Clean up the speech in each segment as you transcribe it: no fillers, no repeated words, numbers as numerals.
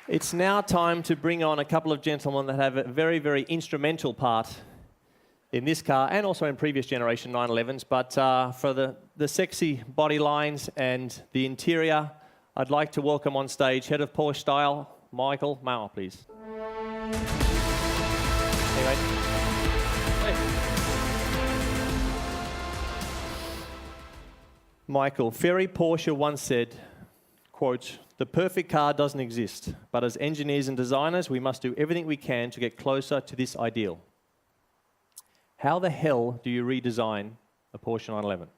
It's now time to bring on a couple of gentlemen that have a very, very instrumental part in this car and also in previous generation 911s. But for the sexy body lines and the interior, I'd like to welcome on stage head of Porsche Style, Michael Mauer, please. Anyway. Michael, Ferry Porsche once said, quote, "The perfect car doesn't exist, but as engineers and designers, we must do everything we can to get closer to this ideal." How the hell do you redesign a Porsche 911?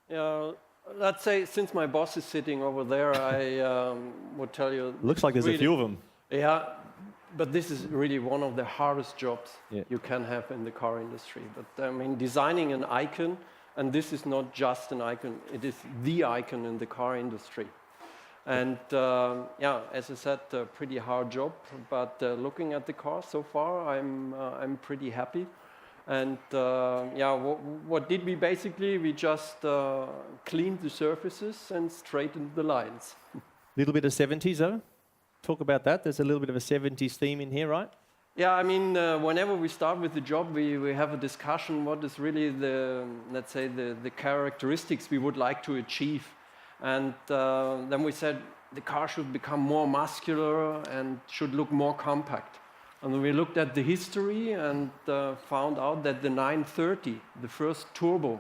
Yeah, let's say since my boss is sitting over there, I would tell you. Looks like there's really, a few of them. Yeah, but this is really one of the hardest jobs you can have in the car industry. But I mean, designing an icon, and this is not just an icon, it is the icon in the car industry. And yeah, as I said, a pretty hard job, but looking at the car so far, I'm pretty happy. And yeah, what did we basically? We just cleaned the surfaces and straightened the lines. A little bit of 70s though? Talk about that. There's a little bit of a 70s theme in here, right? Yeah, I mean, whenever we start with the job, we have a discussion what is really the, let's say, the characteristics we would like to achieve. And then we said the car should become more muscular and should look more compact. And then we looked at the history and found out that the 930, the first turbo,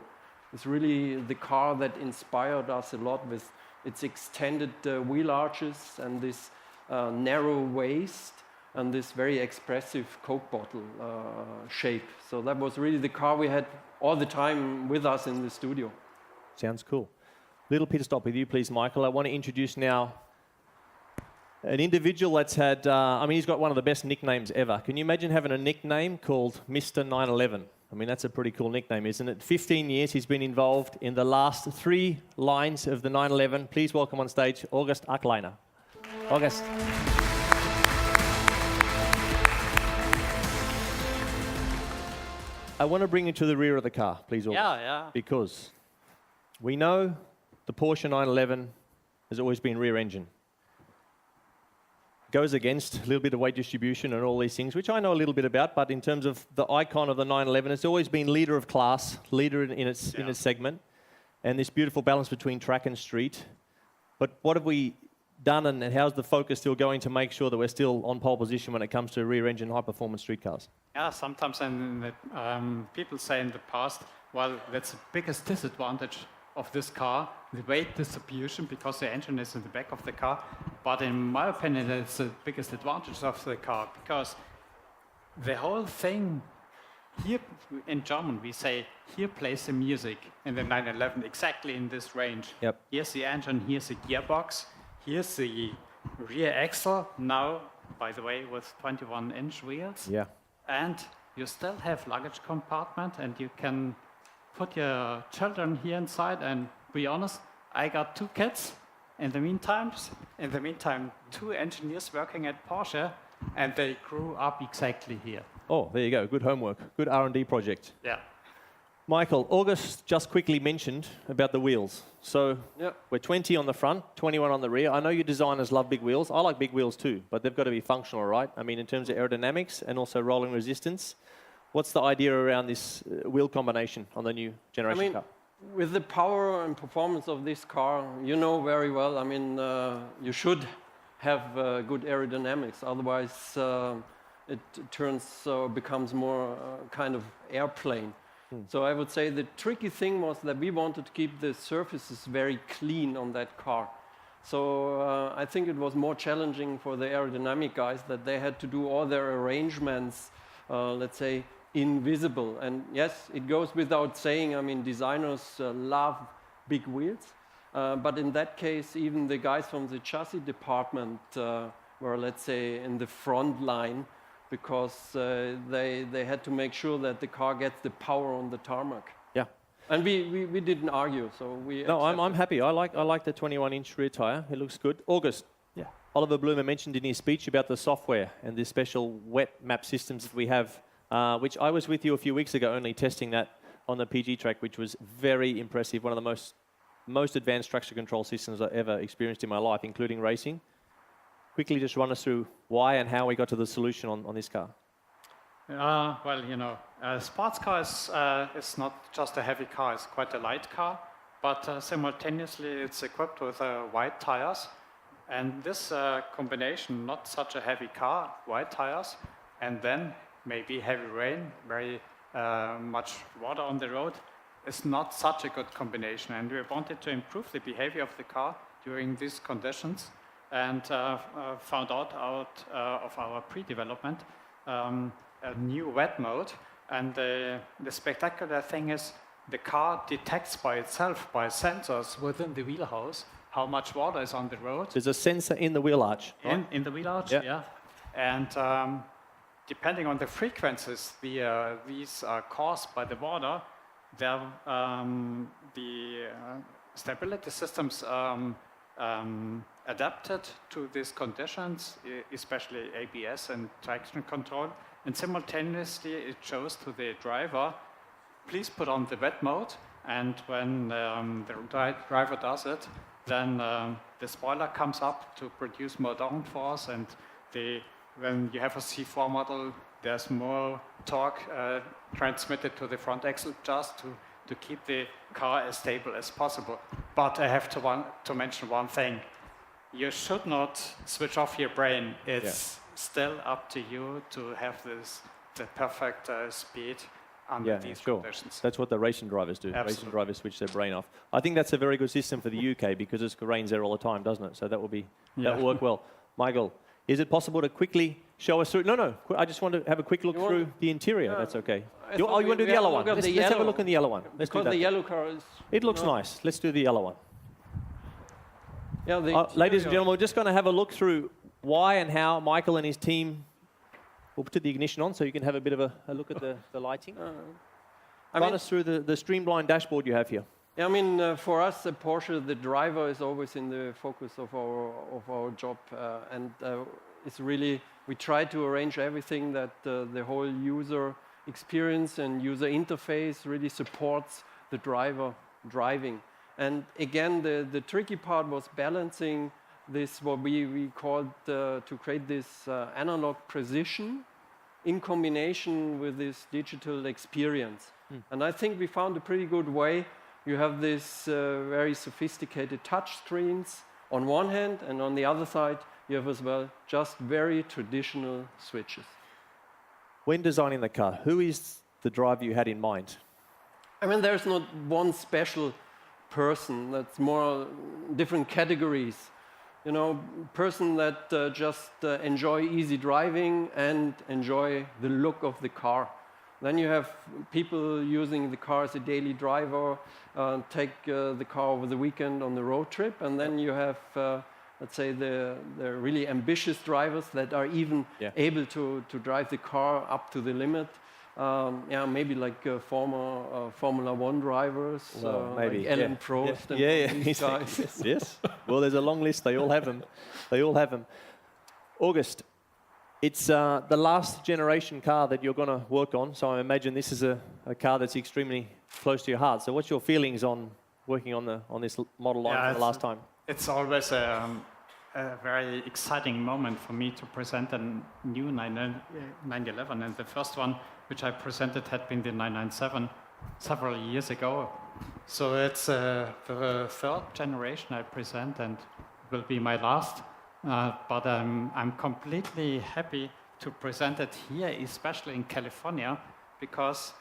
is really the car that inspired us a lot with its extended wheel arches and this narrow waist and this very expressive Coke bottle shape. So that was really the car we had all the time with us in the studio. Sounds cool. Little pit stop with you, please, Michael. I want to introduce now an individual that's had, I mean, he's got one of the best nicknames ever. Can you imagine having a nickname called Mr. 911? I mean, that's a pretty cool nickname, isn't it? 15 years he's been involved in the last 3 lines of the 911. Please welcome on stage August Achleiner. August. I want to bring you to the rear of the car, please, August. Yeah. Because we know the Porsche 911 has always been rear engine. Goes against a little bit of weight distribution and all these things, which I know a little bit about, but in terms of the icon of the 911, it's always been leader of class, leader in its segment, and this beautiful balance between track and street. But what have we done, and how's the focus still going to make sure that we're still on pole position when it comes to rear-engine high-performance street cars? Yeah, sometimes people say in the past, well, that's the biggest disadvantage of this car, the weight distribution, because the engine is in the back of the car. But in my opinion, it's the biggest advantage of the car, because the whole thing, here in German we say, here plays the music in the 911, exactly in this range. Yep. Here's the engine, here's the gearbox, here's the rear axle, now, by the way, with 21-inch wheels. Yeah. And you still have luggage compartment, and you can put your children here inside. And be honest, I got 2 kids. In the meantime, 2 engineers working at Porsche, and they grew up exactly here. Oh, there you go. Good homework. Good R&D project. Yeah. Michael, August just quickly mentioned about the wheels. So we're 20 on the front, 21 on the rear. I know you designers love big wheels. I like big wheels too, but they've got to be functional, right? I mean, in terms of aerodynamics and also rolling resistance. What's the idea around this wheel combination on the new generation car? With the power and performance of this car, you know very well, I mean, you should have good aerodynamics. Otherwise, it becomes more kind of airplane. So I would say the tricky thing was that we wanted to keep the surfaces very clean on that car. So I think it was more challenging for the aerodynamic guys that they had to do all their arrangements, let's say, invisible. And yes, it goes without saying, I mean, designers love big wheels. But in that case, even the guys from the chassis department were, let's say, in the front line, because they had to make sure that the car gets the power on the tarmac. Yeah. And we didn't argue, so we... No, I'm happy. I like the 21-inch rear tyre. It looks good. August. Yeah. Oliver Blumer mentioned in his speech about the software and the special wet map systems that we have, which I was with you a few weeks ago only testing that on the PG track, which was very impressive. One of the most advanced traction control systems I've ever experienced in my life, including racing. quickly just run us through why and how we got to the solution on this car? Well, you know, a sports car is not just a heavy car, it's quite a light car, but simultaneously it's equipped with wide tires. And this combination, not such a heavy car, wide tires, and then maybe heavy rain, very much water on the road, is not such a good combination. And we wanted to improve the behavior of the car during these conditions, and found out of our pre-development a new wet mode. And the spectacular thing is the car detects by itself, by sensors within the wheelhouse, how much water is on the road. There's a sensor in the wheel arch. Right? In the wheel arch, Yeah. yeah. And depending on the frequencies these are caused by the water, the stability systems adapted to these conditions, especially ABS and traction control. And simultaneously, it shows to the driver, please put on the wet mode. And when the driver does it, then the spoiler comes up to produce more downforce. And when you have a C4 model, there's more torque transmitted to the front axle just to keep the car as stable as possible. But I have to mention one thing. You should not switch off your brain. It's still up to you to have the perfect speed under these conditions. That's what the racing drivers do. Absolutely. Racing drivers switch their brain off. I think that's a very good system for the UK because it rains there all the time, doesn't it? So that will work well. Michael, is it possible to quickly show us through? No. I just want to have a quick look through the interior. That's okay. You want to do the yellow one? Let's have a look in the yellow one. Let's do that. The yellow car is... It looks nice. Let's do the yellow one. Yeah, ladies and gentlemen, we're just going to have a look through why and how Michael and his team will put the ignition on so you can have a bit of a look at the lighting. Run us through the streamlined dashboard you have here. Yeah, I mean, for us at Porsche, the driver is always in the focus of our job. And it's really, we try to arrange everything that the whole user experience and user interface really supports the driver driving. And again, the tricky part was balancing this, what we called to create this analog precision in combination with this digital experience. And I think we found a pretty good way. You have this very sophisticated touch screens on one hand, and on the other side, you have as well just very traditional switches. When designing the car, who is the driver you had in mind? I mean, there's not one special person. That's more different categories. You know, person that just enjoy easy driving and enjoy the look of the car. Then you have people using the car as a daily driver, take the car over the weekend on the road trip, and then you have, let's say, the really ambitious drivers that are even able to drive the car up to the limit. Maybe like former Formula One drivers, maybe like Alan Prost and these guys. Yes. Well, there's a long list. They all have them. August, it's the last generation car that you're going to work on. So I imagine this is a car that's extremely close to your heart. So what's your feelings on working on this model line for the last time? It's always a very exciting moment for me to present a new 911, and the first one which I presented had been the 997 several years ago. So it's the third generation I present and will be my last. But I'm completely happy to present it here, especially in California, because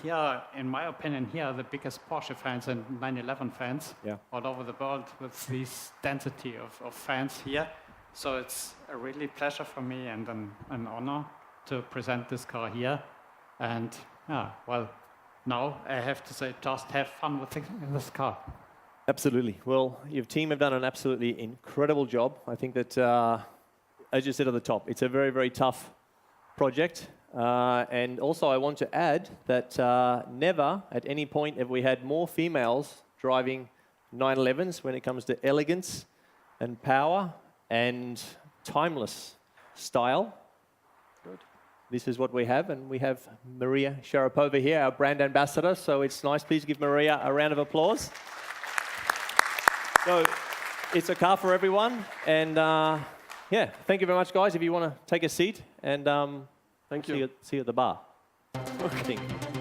here, in my opinion, here are the biggest Porsche fans and 911 fans all over the world with this density of fans here. So it's a really pleasure for me and an honor to present this car here. And now I have to say, just have fun with this car. Absolutely. Well, your team have done an absolutely incredible job. I think that, as you said at the top, it's a very, very tough project. And also I want to add that never at any point have we had more females driving 911s when it comes to elegance and power and timeless style. Good. This is what we have, and we have Maria Sharapova here, our brand ambassador, so it's nice. Please give Maria a round of applause. So it's a car for everyone, and yeah, thank you very much, guys. If you want to take a seat and Thank see you. you at the bar. I think.